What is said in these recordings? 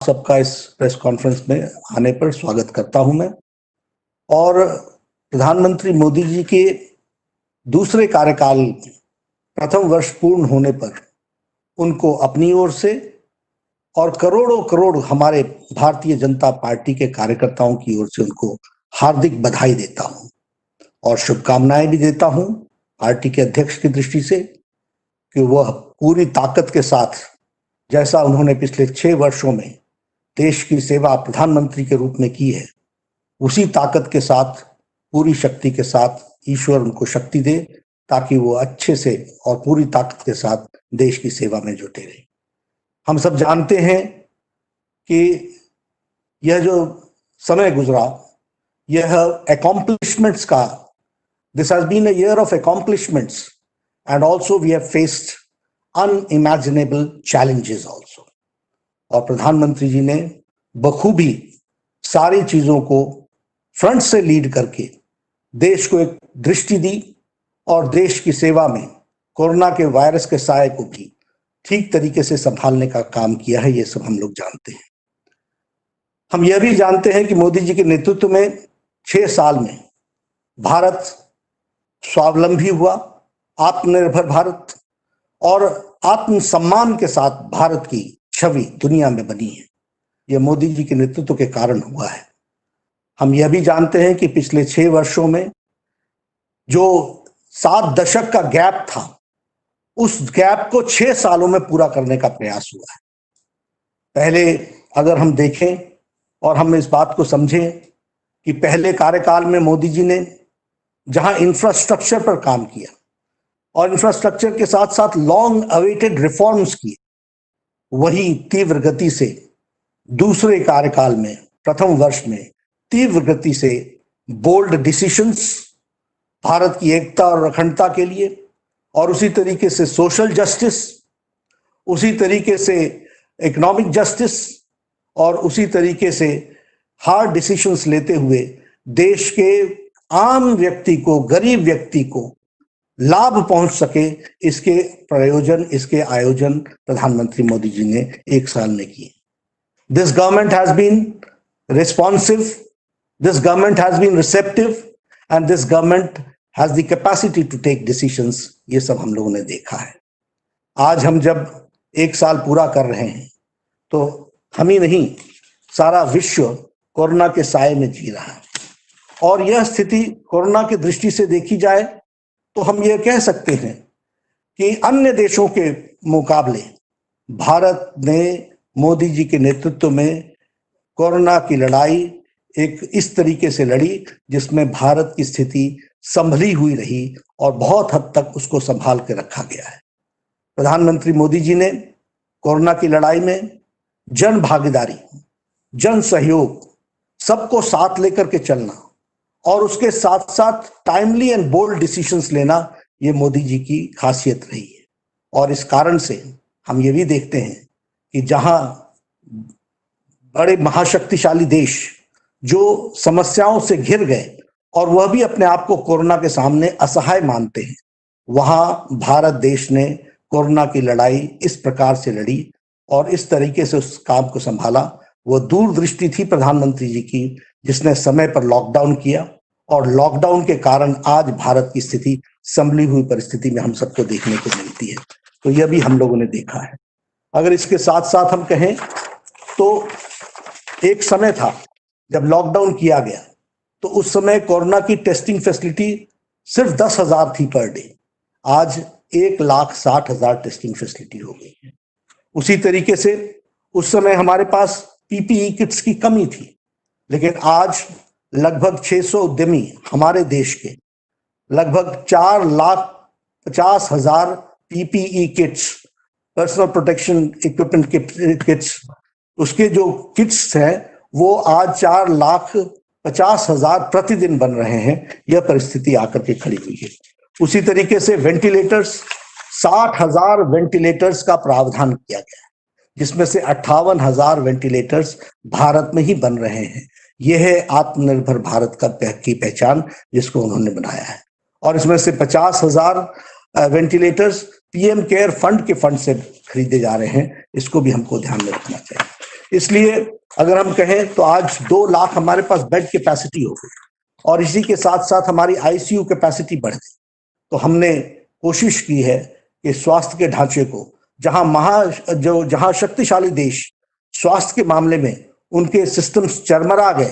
सबका इस press conference में आने पर स्वागत करता हूं मैं। और प्रधानमंत्री मोदी जी के दूसरे कार्यकाल प्रथम वर्ष पूर्ण होने पर उनको अपनी ओर से और करोड़ों करोड़ हमारे भारतीय जनता पार्टी के कार्यकर्ताओं की ओर से उनको हार्दिक बधाई देता हूं और शुभकामनाएं भी देता हूं पार्टी के अध्यक्ष की दृष्टि से कि वह पूरी ताकत के साथ, जैसा उन्होंने पिछले 6 वर्षों में देश की सेवा प्रधानमंत्री के रूप में की है, उसी ताकत के साथ, पूरी शक्ति के साथ ईश्वर उनको शक्ति दे ताकि वो अच्छे से और पूरी ताकत के साथ देश की सेवा में जुटे रहे। हम सब जानते हैं कि यह जो समय गुजरा, यह अकॉम्प्लिशमेंट्स का, this has been a year of accomplishments and also we have faced unimaginable challenges also. और प्रधानमंत्री जी ने बखूबी सारी चीजों को फ्रंट से लीड करके देश को एक दृष्टि दी और देश की सेवा में कोरोना के वायरस के साये को भी ठीक तरीके से संभालने का काम किया है। ये सब हम लोग जानते हैं। हम यह भी जानते हैं कि मोदी जी के नेतृत्व में 6 साल में भारत स्वावलंबी हुआ, आत्मनिर्भर भारत और आत्मसम्मान के साथ भारत की छवि दुनिया में बनी है। यह मोदी जी के नेतृत्व के कारण हुआ है। हम यह भी जानते हैं कि पिछले 6 वर्षों में जो 7 दशक का गैप था, उस गैप को 6 सालों में पूरा करने का प्रयास हुआ है। पहले अगर हम देखें और हम इस बात को समझें कि पहले कार्यकाल में मोदी जी ने जहां इंफ्रास्ट्रक्चर पर काम किया और इंफ्रास्ट्रक्चर के साथ साथ लॉन्ग अवेटेड रिफॉर्म्स किए, वही तीव्र गति से दूसरे कार्यकाल में प्रथम वर्ष में तीव्र गति से बोल्ड डिसीजंस भारत की एकता और अखंडता के लिए, और उसी तरीके से सोशल जस्टिस, उसी तरीके से इकोनॉमिक जस्टिस और उसी तरीके से हार्ड डिसीजंस लेते हुए देश के आम व्यक्ति को, गरीब व्यक्ति को लाभ पहुंच सके, इसके प्रयोजन, इसके आयोजन प्रधानमंत्री मोदी जी ने 1 साल में किए। This government has been responsive, this government has been receptive and this government has the capacity to take decisions. ये सब हम लोगों ने देखा है। आज हम जब 1 साल पूरा कर रहे हैं तो हम ही नहीं, सारा विश्व कोरोना के साये में जी रहा है। और यह स्थिति कोरोना की दृष्टि से देखी जाए तो हम ये कह सकते हैं कि अन्य देशों के मुकाबले भारत ने मोदी जी के नेतृत्व में कोरोना की लड़ाई एक इस तरीके से लड़ी जिसमें भारत की स्थिति संभली हुई रही और बहुत हद तक उसको संभाल के रखा गया है। प्रधानमंत्री मोदी जी ने कोरोना की लड़ाई में जन भागीदारी, जन सहयोग, सबको साथ लेकर के चलना और उसके साथ साथ टाइमली एंड बोल्ड डिसीजंस लेना, ये मोदी जी की खासियत रही है। और इस कारण से हम ये भी देखते हैं कि जहां बड़े महाशक्तिशाली देश जो समस्याओं से घिर गए और वह भी अपने आप को कोरोना के सामने असहाय मानते हैं, वहां भारत देश ने कोरोना की लड़ाई इस प्रकार से लड़ी और इस तरीके से उस काम को संभाला। वो दूरदृष्टि थी प्रधानमंत्री जी की, जिसने समय पर लॉकडाउन किया और लॉकडाउन के कारण आज भारत की स्थिति संभली हुई परिस्थिति में हम सबको देखने को मिलती है। तो यह भी हम लोगों ने देखा है। अगर इसके साथ साथ हम कहें तो एक समय था जब लॉकडाउन किया गया तो उस समय कोरोना की टेस्टिंग फैसिलिटी सिर्फ 10,000 थी पर डे। आज 1,60,000 टेस्टिंग फैसिलिटी हो गई है। उसी तरीके से उस समय हमारे पास पीपीई किट्स की कमी थी, लेकिन आज लगभग 600 उद्यमी हमारे देश के लगभग 4,50,000 PPE kits, personal protection equipment kits, उसके जो किट्स हैं वो आज 4,50,000 प्रतिदिन बन रहे हैं। यह परिस्थिति आकर के खड़ी हुई है। उसी तरीके से वेंटिलेटर्स, 60,000 वेंटिलेटर्स का प्रावधान किया गया है, जिसमें से 58,000 वेंटिलेटर्स भारत में ही बन रहे हैं। यह है आत्मनिर्भर भारत की पहचान जिसको उन्होंने बनाया है। और इसमें से 50,000 वेंटिलेटर्स पीएम केयर फंड के फंड से खरीदे जा रहे हैं। इसको भी हमको ध्यान में रखना चाहिए। इसलिए अगर हम कहें तो आज 2 लाख हमारे पास बेड कैपेसिटी हो गई और इसी के साथ साथ हमारी आईसीयू कैपेसिटी बढ़ गई। तो हमने कोशिश की है कि स्वास्थ्य के ढांचे को जहां शक्तिशाली देश स्वास्थ्य के मामले में उनके सिस्टम्स चरमरा गए,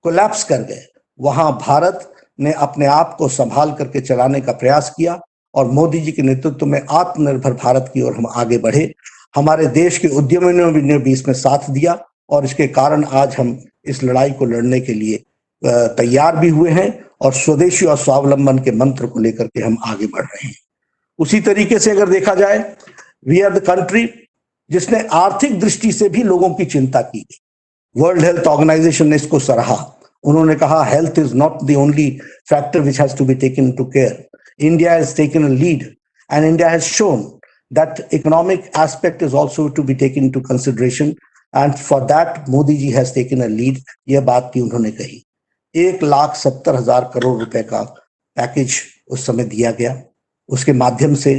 कोलैप्स कर गए, वहां भारत ने अपने आप को संभाल करके चलाने का प्रयास किया और मोदी जी के नेतृत्व में आत्मनिर्भर भारत की ओर हम आगे बढ़े। हमारे देश के उद्यमियों ने भी इसमें साथ दिया और इसके कारण आज हम इस लड़ाई को लड़ने के लिए तैयार भी हुए हैं और स्वदेशी और स्वावलंबन के मंत्र को लेकर के हम आगे बढ़ रहे हैं। उसी तरीके से अगर देखा जाए, वी आर द कंट्री जिसने आर्थिक दृष्टि से भी लोगों की चिंता की गई। वर्ल्ड हेल्थ ऑर्गेनाइजेशन ने इसको सराहा। उन्होंने कहा health is not the only factor which has to be taken into care. India has taken a lead and India has shown that economic aspect is also to be taken into consideration and for that Modi ji has taken a lead. यह बात भी उन्होंने कही। 1,70,000 करोड़ रुपए का package उस समय दिया गया। उसके माध्यम से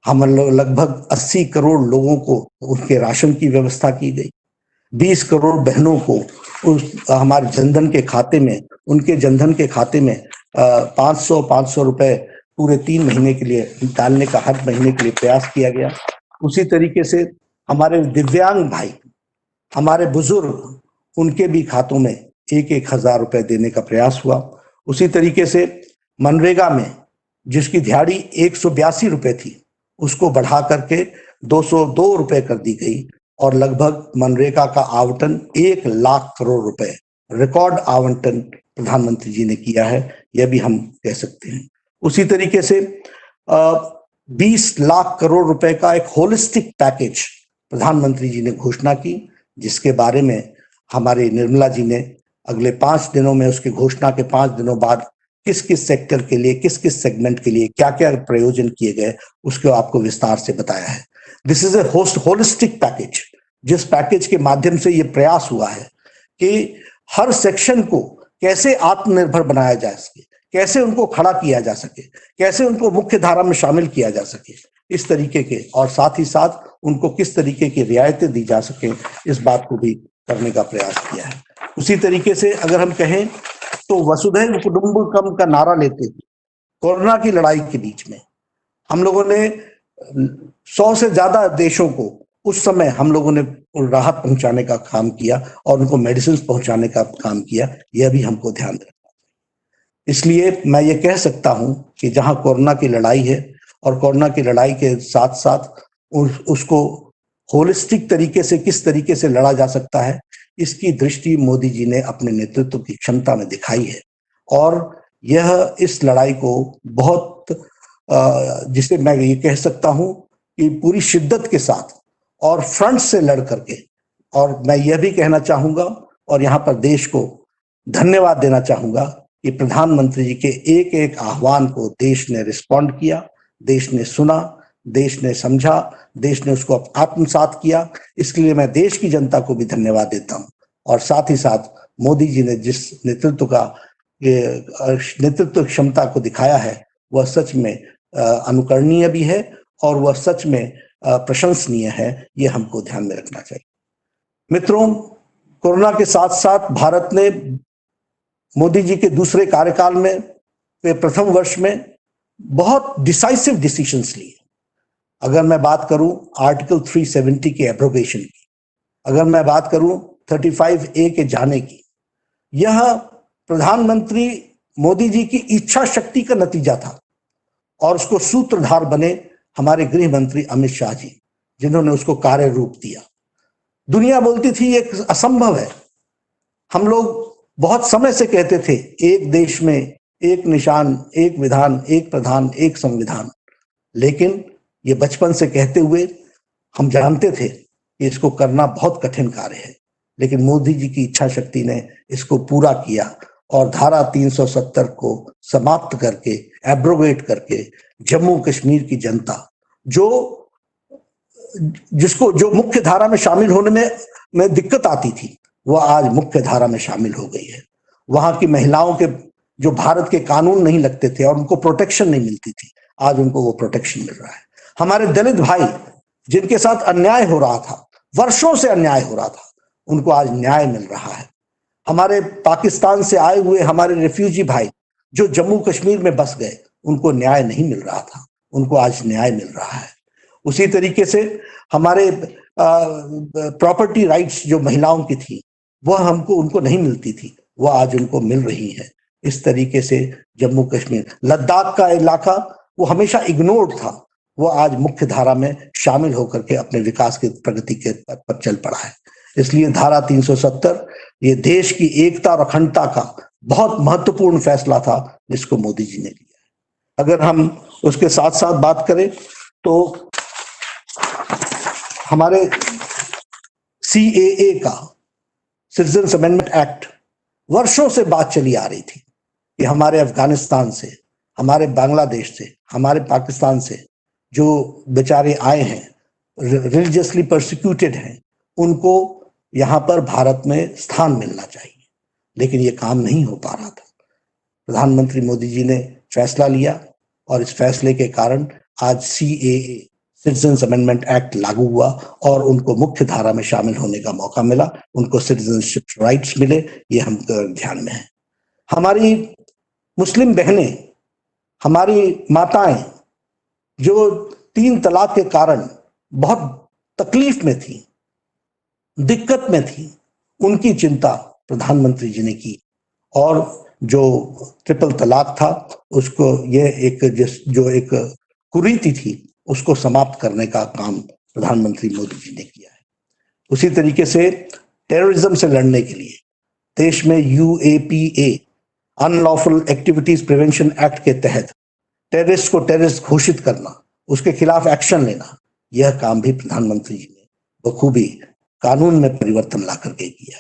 हम लगभग 80 करोड़ लोगों को उनके राशन की व्यवस्था की गई। 20 करोड़ बहनों को हमारे जनधन के खाते में, उनके जनधन के खाते में 500 रुपए पूरे 3 महीने के लिए डालने का हर महीने के लिए प्रयास किया गया। उसी तरीके से हमारे दिव्यांग भाई, हमारे बुजुर्ग, उनके भी खातों में 1,000 रुपए देने का प्रयास हुआ। उसी तरीके से मनरेगा में जिसकी दिहाड़ी 182 रुपए थी, उसको बढ़ा करके 202 रुपए कर दी गई और लगभग मनरेगा का आवंटन 1 लाख करोड़ रुपए रिकॉर्ड आवंटन प्रधानमंत्री जी ने किया है, यह भी हम कह सकते हैं। उसी तरीके से 20 लाख करोड़ रुपए का एक होलिस्टिक पैकेज प्रधानमंत्री जी ने घोषणा की, जिसके बारे में हमारे निर्मला जी ने अगले 5 दिनों में, उसकी घोषणा के 5 दिनों बाद किस किस सेक्टर के लिए, किस किस सेगमेंट के लिए क्या क्या प्रयोजन किए गए, उसको आपको विस्तार से बताया है। This is a holistic package, जिस पैकेज के माध्यम से ये प्रयास हुआ है कि हर सेक्शन को कैसे आत्मनिर्भर बनाया जा सके, कैसे उनको खड़ा किया जा सके, कैसे उनको मुख्य धारा में शामिल किया जा सके, इस तरीके के, और साथ ही साथ उनको किस तरीके की रियायतें दी जा सके, इस बात को भी करने का प्रयास किया है। उसी तरीके से अगर हम कहें तो वसुधैव कुटुंबकम का नारा लेते हुए कोरोना की लड़ाई के बीच में हम लोगों ने 100 से ज्यादा देशों को उस समय हम लोगों ने राहत पहुंचाने का काम किया और उनको मेडिसिन पहुंचाने का काम किया। यह भी हमको ध्यान रखना चाहिए। इसलिए मैं ये कह सकता हूं कि जहां कोरोना की लड़ाई है और कोरोना की लड़ाई के साथ साथ उसको होलिस्टिक तरीके से किस तरीके से लड़ा जा सकता है, इसकी दृष्टि मोदी जी ने अपने नेतृत्व की क्षमता में दिखाई है और यह इस लड़ाई को बहुत जिसे मैं ये कह सकता हूं कि पूरी शिद्दत के साथ और फ्रंट से लड़ करके, और मैं यह भी कहना चाहूंगा और यहाँ पर देश को धन्यवाद देना चाहूंगा कि प्रधानमंत्री जी के एक एक आह्वान को देश ने रिस्पॉन्ड किया, देश ने सुना, देश ने समझा, देश ने उसको आत्मसात किया। इसके लिए मैं देश की जनता को भी धन्यवाद देता हूं और साथ ही साथ मोदी जी ने जिस नेतृत्व क्षमता को दिखाया है, वह सच में अनुकरणीय भी है और वह सच में प्रशंसनीय है। यह हमको ध्यान में रखना चाहिए। मित्रों, कोरोना के साथ साथ भारत ने मोदी जी के दूसरे कार्यकाल में, प्रथम वर्ष में, बहुत डिसाइसिव डिसीजंस लिए। अगर मैं बात करूं आर्टिकल 370 के एब्रोगेशन की, अगर मैं बात करूं 35A के जाने की, यह प्रधानमंत्री मोदी जी की इच्छा शक्ति का नतीजा था और उसको सूत्रधार बने हमारे गृह मंत्री अमित शाह जी, जिन्होंने उसको कार्य रूप दिया। दुनिया बोलती थी ये असंभव है। हम लोग बहुत समय से कहते थे एक देश में एक निशान, एक विधान, एक प्रधान, एक संविधान, लेकिन ये बचपन से कहते हुए हम जानते थे कि इसको करना बहुत कठिन कार्य है, लेकिन मोदी जी की इच्छा शक्ति ने इसको पूरा किया और धारा 370 को समाप्त करके, एब्रोगेट करके, जम्मू कश्मीर की जनता जो मुख्य धारा में शामिल होने में दिक्कत आती थी, वह आज मुख्य धारा में शामिल हो गई है। वहां की महिलाओं के जो भारत के कानून नहीं लगते थे और उनको प्रोटेक्शन नहीं मिलती थी, आज उनको वो प्रोटेक्शन मिल रहा है। हमारे दलित भाई जिनके साथ अन्याय हो रहा था, वर्षों से अन्याय हो रहा था, उनको आज न्याय मिल रहा है। हमारे पाकिस्तान से आए हुए हमारे रिफ्यूजी भाई जो जम्मू कश्मीर में बस गए, उनको न्याय नहीं मिल रहा था, उनको आज न्याय मिल रहा है। उसी तरीके से हमारे प्रॉपर्टी राइट्स जो महिलाओं की थी, वह हमको उनको नहीं मिलती थी, वह आज उनको मिल रही है। इस तरीके से जम्मू कश्मीर, लद्दाख का इलाका वो हमेशा इग्नोर्ड था, वो आज मुख्य धारा में शामिल होकर के अपने विकास की प्रगति के पथ पर चल पड़ा है। इसलिए धारा 370 ये देश की एकता और अखंडता का बहुत महत्वपूर्ण फैसला था जिसको मोदी जी ने लिया। अगर हम उसके साथ साथ बात करें तो हमारे CAA का, सिटीजन्स अमेंडमेंट एक्ट, वर्षों से बात चली आ रही थी कि हमारे अफगानिस्तान से, हमारे बांग्लादेश से, हमारे पाकिस्तान से जो बेचारे आए हैं, रिलीजियसली परसिक्यूटेड हैं, उनको यहाँ पर भारत में स्थान मिलना चाहिए, लेकिन ये काम नहीं हो पा रहा था। प्रधानमंत्री मोदी जी ने फैसला लिया और इस फैसले के कारण आज CAA, सिटीजन्स अमेंडमेंट एक्ट लागू हुआ और उनको मुख्य धारा में शामिल होने का मौका मिला, उनको सिटीजनशिप राइट्स मिले। ये हम ध्यान में है। हमारी मुस्लिम बहनें, हमारी माताएं जो 3 तलाक के कारण बहुत तकलीफ में थी, दिक्कत में थी, उनकी चिंता प्रधानमंत्री जी ने की और जो ट्रिपल तलाक था उसको, ये एक कुरीति थी, उसको समाप्त करने का काम प्रधानमंत्री मोदी जी ने किया है। उसी तरीके से टेररिज्म से लड़ने के लिए देश में UAPA, unlawful activities prevention act के तहत टेररिस्ट को टेररिस्ट घोषित करना, उसके खिलाफ एक्शन लेना, यह काम भी प्रधानमंत्री जी ने बखूबी कानून में परिवर्तन ला करके किया।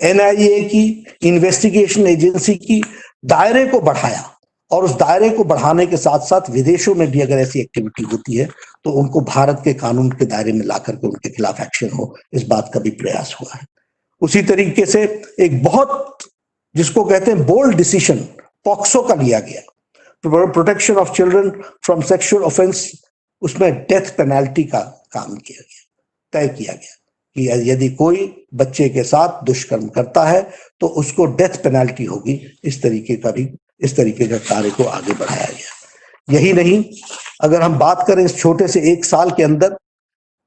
NIA की, इन्वेस्टिगेशन एजेंसी की दायरे को बढ़ाया और उस दायरे को बढ़ाने के साथ साथ विदेशों में भी अगर ऐसी एक्टिविटी होती है तो उनको भारत के कानून के दायरे में ला करके उनके खिलाफ एक्शन हो, इस बात का भी प्रयास हुआ है। उसी तरीके से एक बहुत, जिसको कहते हैं बोल्ड डिसीजन, पॉक्सो का लिया गया, protection of children from sexual offence, उसमें डेथ पेनल्टी का काम किया गया, तय किया गया कि यदि कोई बच्चे के साथ दुष्कर्म करता है तो उसको डेथ पेनल्टी होगी। इस तरीके का कार्य को आगे बढ़ाया गया। यही नहीं, अगर हम बात करें इस छोटे से 1 साल के अंदर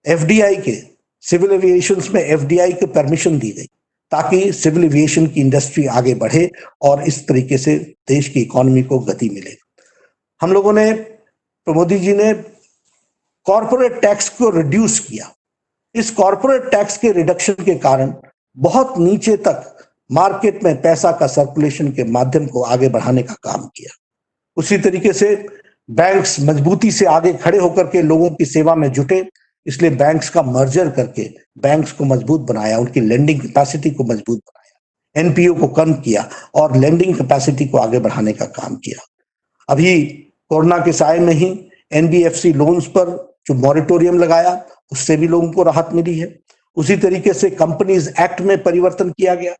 FDI के, सिविल एविएशन में FDI को परमिशन दी गई ताकि सिविल एविएशन की इंडस्ट्री आगे बढ़े और इस तरीके से देश की इकोनॉमी को गति मिले। हम लोगों ने, मोदी जी ने कॉर्पोरेट टैक्स को रिड्यूस किया। इस कॉर्पोरेट टैक्स के रिडक्शन के कारण बहुत नीचे तक मार्केट में पैसा का सर्कुलेशन के माध्यम को आगे बढ़ाने का काम किया। उसी तरीके से बैंक्स मजबूती से आगे खड़े होकर के लोगों की सेवा में जुटे, इसलिए बैंक्स का मर्जर करके बैंक्स को मजबूत बनाया, उनकी लेंडिंग कैपेसिटी को मजबूत बनाया, NPO को कम किया और लेंडिंग कैपेसिटी को आगे बढ़ाने का काम किया। अभी कोरोना के साए में ही NBFC लोन्स पर जो मॉरिटोरियम लगाया, उससे भी लोगों को राहत मिली है। उसी तरीके से कंपनीज एक्ट में परिवर्तन किया गया।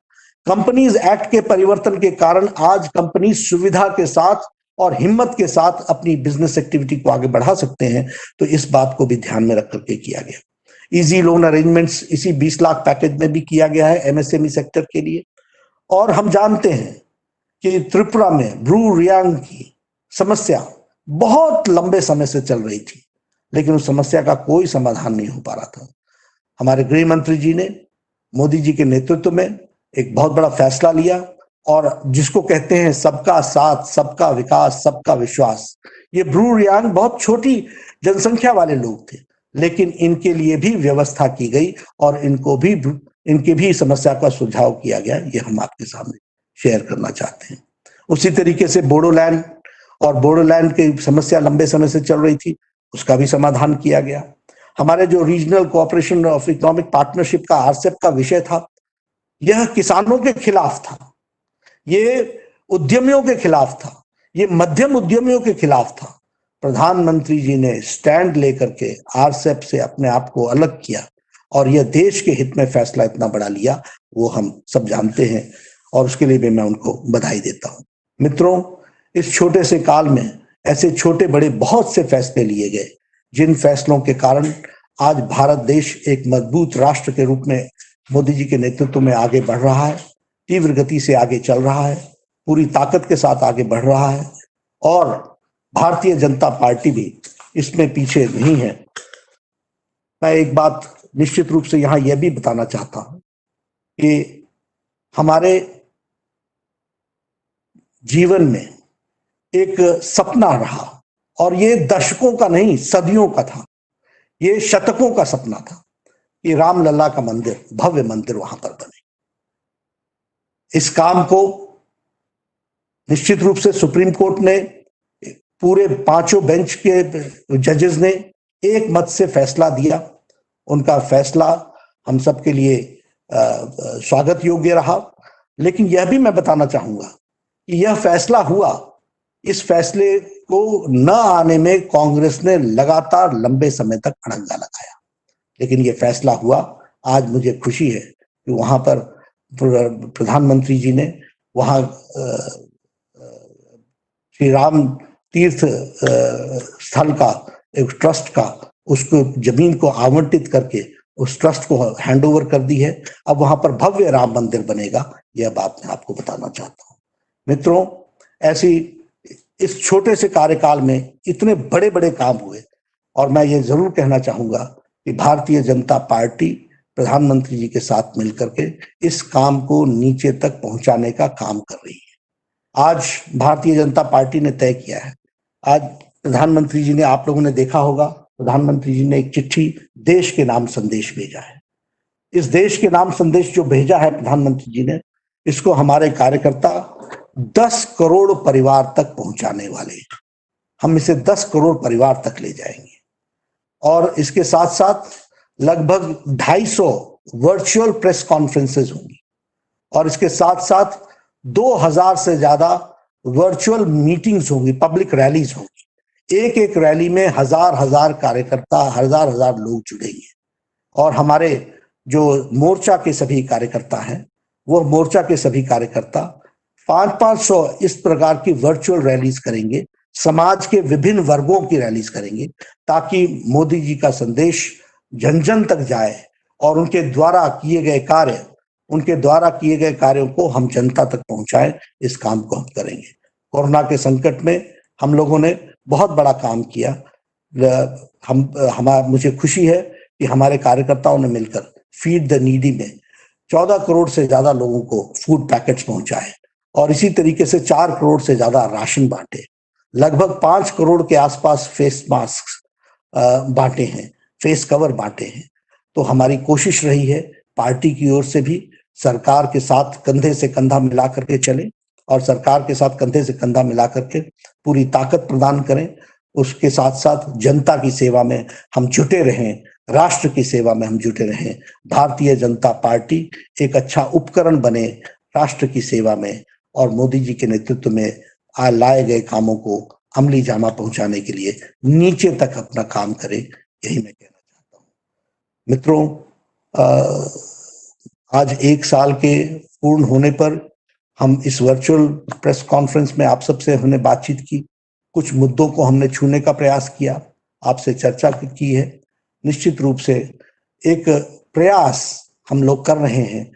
कंपनीज एक्ट के परिवर्तन के कारण आज कंपनी सुविधा के साथ और हिम्मत के साथ अपनी बिजनेस एक्टिविटी को आगे बढ़ा सकते हैं, तो इस बात को भी ध्यान में रख करके किया गया। इजी लोन अरेंजमेंट्स इसी 20 लाख पैकेज में भी किया गया है MSME सेक्टर के लिए। और हम जानते हैं कि त्रिपुरा में ब्रू रियांग की समस्या बहुत लंबे समय से चल रही थी, लेकिन उस समस्या का कोई समाधान नहीं हो पा रहा था। हमारे गृह मंत्री जी ने मोदी जी के नेतृत्व में एक बहुत बड़ा फैसला लिया और जिसको कहते हैं सबका साथ, सबका विकास, सबका विश्वास। ये ब्रू रियांग बहुत छोटी जनसंख्या वाले लोग थे, लेकिन इनके लिए भी व्यवस्था की गई और इनके भी समस्या का सुझाव किया गया। ये हम आपके सामने शेयर करना चाहते हैं। उसी तरीके से बोडोलैंड की समस्या लंबे समय से चल रही थी, उसका भी समाधान किया गया। हमारे जो regional cooperation of economic partnership का RCEP का विषय था, यह किसानों के खिलाफ था, ये उद्यमियों के खिलाफ था, ये मध्यम उद्यमियों के खिलाफ था। प्रधानमंत्री जी ने स्टैंड लेकर के RCEP से अपने आप को अलग किया और यह देश के हित में फैसला इतना बड़ा लिया, वो हम सब जानते हैं और उसके लिए भी मैं उनको बधाई देता हूं। मित्रों, इस छोटे से काल में ऐसे छोटे बड़े बहुत से फैसले लिए गए, जिन फैसलों के कारण आज भारत देश एक मजबूत राष्ट्र के रूप में मोदी जी के नेतृत्व में आगे बढ़ रहा है, तीव्र गति से आगे चल रहा है, पूरी ताकत के साथ आगे बढ़ रहा है और भारतीय जनता पार्टी भी इसमें पीछे नहीं है। मैं एक बात निश्चित रूप से यहां यह भी बताना चाहता हूं कि हमारे जीवन में एक सपना रहा और ये दशकों का नहीं, सदियों का था, ये शतकों का सपना था कि रामलला का मंदिर, भव्य मंदिर वहां पर बने। इस काम को निश्चित रूप से सुप्रीम कोर्ट ने, पूरे पांचों बेंच के जजेस ने एक मत से फैसला दिया। उनका फैसला हम सबके लिए स्वागत योग्य रहा। लेकिन यह भी मैं बताना चाहूंगा कि यह फैसला हुआ, इस फैसले को न आने में कांग्रेस ने लगातार लंबे समय तक अड़ंगा लगाया, लेकिन यह फैसला हुआ। आज मुझे खुशी है कि वहां पर प्रधानमंत्री जी ने वहां श्री राम तीर्थ स्थल का एक ट्रस्ट का, उसको जमीन को आवंटित करके उस ट्रस्ट को हैंडओवर कर दी है। अब वहां पर भव्य राम मंदिर बनेगा, यह बात मैं आपको बताना चाहता हूं। मित्रों, ऐसी इस छोटे से कार्यकाल में इतने बड़े बड़े काम हुए और मैं ये जरूर कहना चाहूंगा कि भारतीय जनता पार्टी प्रधानमंत्री जी के साथ मिलकर के इस काम को नीचे तक पहुंचाने का काम कर रही है। आज भारतीय जनता पार्टी ने तय किया है, आज प्रधानमंत्री जी ने, आप लोगों ने देखा होगा, प्रधानमंत्री जी ने एक चिट्ठी देश के नाम संदेश भेजा है। इस देश के नाम संदेश जो भेजा है प्रधानमंत्री जी ने, इसको हमारे कार्यकर्ता 10 करोड़ परिवार तक पहुंचाने वाले हैं। हम इसे 10 करोड़ परिवार तक ले जाएंगे और इसके साथ साथ लगभग 250 वर्चुअल प्रेस कॉन्फ्रेंसेस होंगी और इसके साथ साथ 2000 से ज्यादा वर्चुअल मीटिंग्स होंगी, पब्लिक रैलीज होंगी। एक एक रैली में हजार हजार कार्यकर्ता, हजार हजार लोग जुड़ेंगे और हमारे जो मोर्चा के सभी कार्यकर्ता हैं, वो मोर्चा के सभी कार्यकर्ता 500-500 इस प्रकार की वर्चुअल रैलीज करेंगे, समाज के विभिन्न वर्गों की रैलीज करेंगे, ताकि मोदी जी का संदेश जन जन तक जाए और उनके द्वारा किए गए कार्यों को हम जनता तक पहुंचाएं। इस काम को हम करेंगे। कोरोना के संकट में हम लोगों ने बहुत बड़ा काम किया। मुझे खुशी है कि हमारे कार्यकर्ताओं ने मिलकर फीड द नीडी में 14 करोड़ से ज्यादा लोगों को फूड पैकेट्स पहुंचाए और इसी तरीके से 4 करोड़ से ज्यादा राशन बांटे। लगभग 5 करोड़ के आसपास फेस मास्क बांटे हैं, फेस कवर बांटे हैं। तो हमारी कोशिश रही है पार्टी की ओर से भी सरकार के साथ कंधे से कंधा मिला करके चले और सरकार के साथ कंधे से कंधा मिला करके पूरी ताकत प्रदान करें। उसके साथ साथ जनता की सेवा में हम जुटे रहें, राष्ट्र की सेवा में हम जुटे रहें। भारतीय जनता पार्टी एक अच्छा उपकरण बने राष्ट्र की सेवा में और मोदी जी के नेतृत्व में लाए गए कामों को अमली जामा पहुंचाने के लिए नीचे तक अपना काम करे, यही मैं कहना चाहता हूँ। मित्रों, आज 1 साल के पूर्ण होने पर हम इस वर्चुअल प्रेस कॉन्फ्रेंस में आप सबसे हमने बातचीत की, कुछ मुद्दों को हमने छूने का प्रयास किया, आपसे चर्चा की है। निश्चित रूप से एक प्रयास हम लोग कर रहे हैं